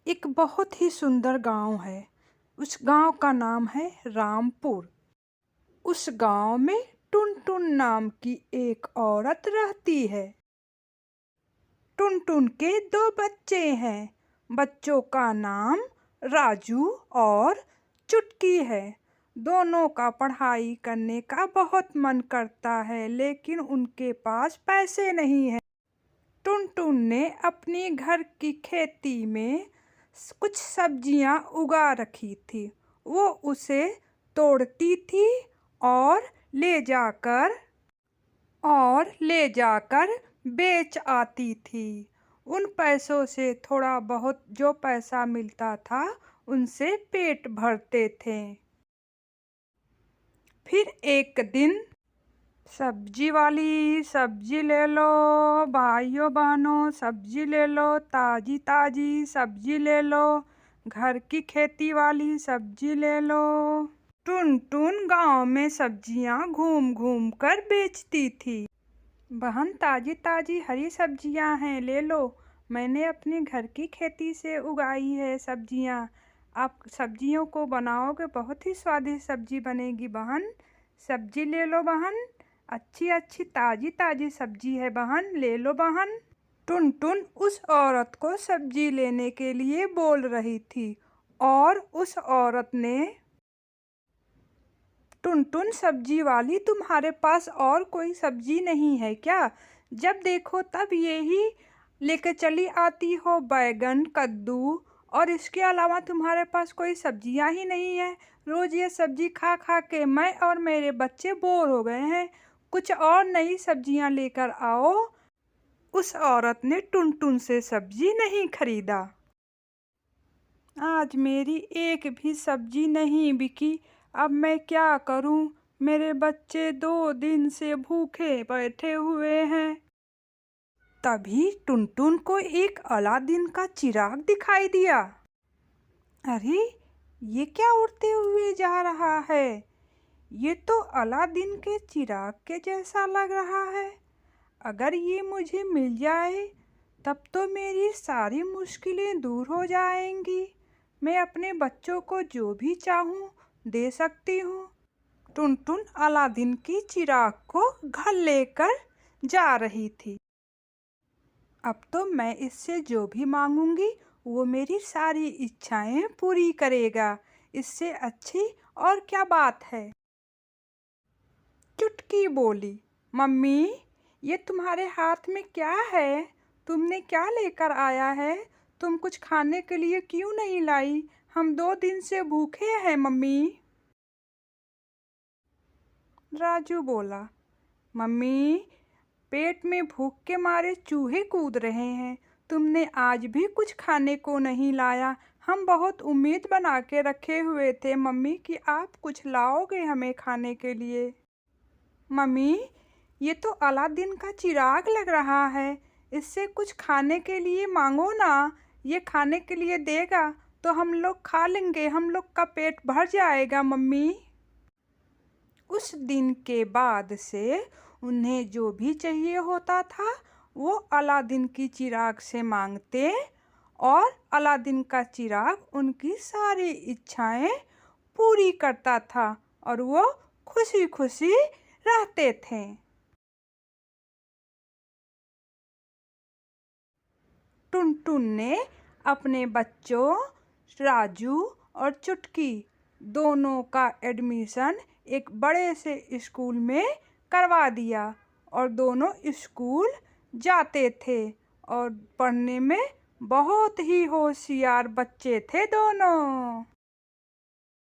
एक बहुत ही सुंदर गांव है। उस गांव का नाम है रामपुर। उस गांव में टुनटुन नाम की एक औरत रहती है। टुनटुन के दो बच्चे हैं। बच्चों का नाम राजू और चुटकी है। दोनों का पढ़ाई करने का बहुत मन करता है, लेकिन उनके पास पैसे नहीं हैं। टुनटुन ने अपनी घर की खेती में कुछ सब्जियां उगा रखी थी। वो उसे तोड़ती थी और ले जाकर बेच आती थी। उन पैसों से थोड़ा बहुत जो पैसा मिलता था उनसे पेट भरते थे। फिर एक दिन सब्जी वाली, सब्जी ले लो भाइयों बहनों, सब्जी ले लो, ताजी ताजी सब्जी ले लो, घर की खेती वाली सब्जी ले लो। टुनटुन गांव में सब्जियां घूम घूम कर बेचती थी। बहन, ताजी ताजी हरी सब्जियां हैं, ले लो। मैंने अपने घर की खेती से उगाई है सब्जियां। आप सब्जियों को बनाओगे, बहुत ही स्वादिष्ट सब्जी बनेगी बहन। सब्जी ले लो बहन, अच्छी अच्छी ताजी ताजी सब्जी है बहन, ले लो बहन। टुनटुन उस औरत को सब्जी लेने के लिए बोल रही थी और उस औरत ने, टुनटुन सब्जी वाली, तुम्हारे पास और कोई सब्जी नहीं है क्या? जब देखो तब यही लेकर चली आती हो, बैगन, कद्दू, और इसके अलावा तुम्हारे पास कोई सब्जियां ही नहीं है। रोज ये सब्जी खा खा के मैं और मेरे बच्चे बोर हो गए हैं। कुछ और नई सब्जियां लेकर आओ। उस औरत ने टुनटुन से सब्जी नहीं खरीदा। आज मेरी एक भी सब्जी नहीं बिकी। अब मैं क्या करूं? मेरे बच्चे 2 दिन से भूखे बैठे हुए हैं। तभी टुनटुन को एक अलादीन का चिराग दिखाई दिया। अरे, ये क्या उड़ते हुए जा रहा है? ये तो अलादीन के चिराग के जैसा लग रहा है। अगर ये मुझे मिल जाए तब तो मेरी सारी मुश्किलें दूर हो जाएंगी। मैं अपने बच्चों को जो भी चाहूँ दे सकती हूँ। टुनटुन अलादीन की चिराग को घर लेकर जा रही थी। अब तो मैं इससे जो भी मांगूंगी वो मेरी सारी इच्छाएं पूरी करेगा। इससे अच्छी और क्या बात है? चुटकी बोली, मम्मी, ये तुम्हारे हाथ में क्या है? तुमने क्या लेकर आया है? तुम कुछ खाने के लिए क्यों नहीं लाई? हम 2 दिन से भूखे हैं मम्मी। राजू बोला, मम्मी, पेट में भूख के मारे चूहे कूद रहे हैं। तुमने आज भी कुछ खाने को नहीं लाया। हम बहुत उम्मीद बना के रखे हुए थे मम्मी कि आप कुछ लाओगे हमें खाने के लिए। मम्मी, ये तो अलादीन का चिराग लग रहा है। इससे कुछ खाने के लिए मांगो ना। ये खाने के लिए देगा तो हम लोग खा लेंगे, हम लोग का पेट भर जाएगा मम्मी। उस दिन के बाद से उन्हें जो भी चाहिए होता था वो अलादीन की चिराग से मांगते और अलादीन का चिराग उनकी सारी इच्छाएं पूरी करता था और वो खुशी खुशी रहते थे। टुनटुन ने अपने बच्चों राजू और चुटकी दोनों का एडमिशन एक बड़े से स्कूल में करवा दिया और दोनों स्कूल जाते थे और पढ़ने में बहुत ही होशियार बच्चे थे दोनों।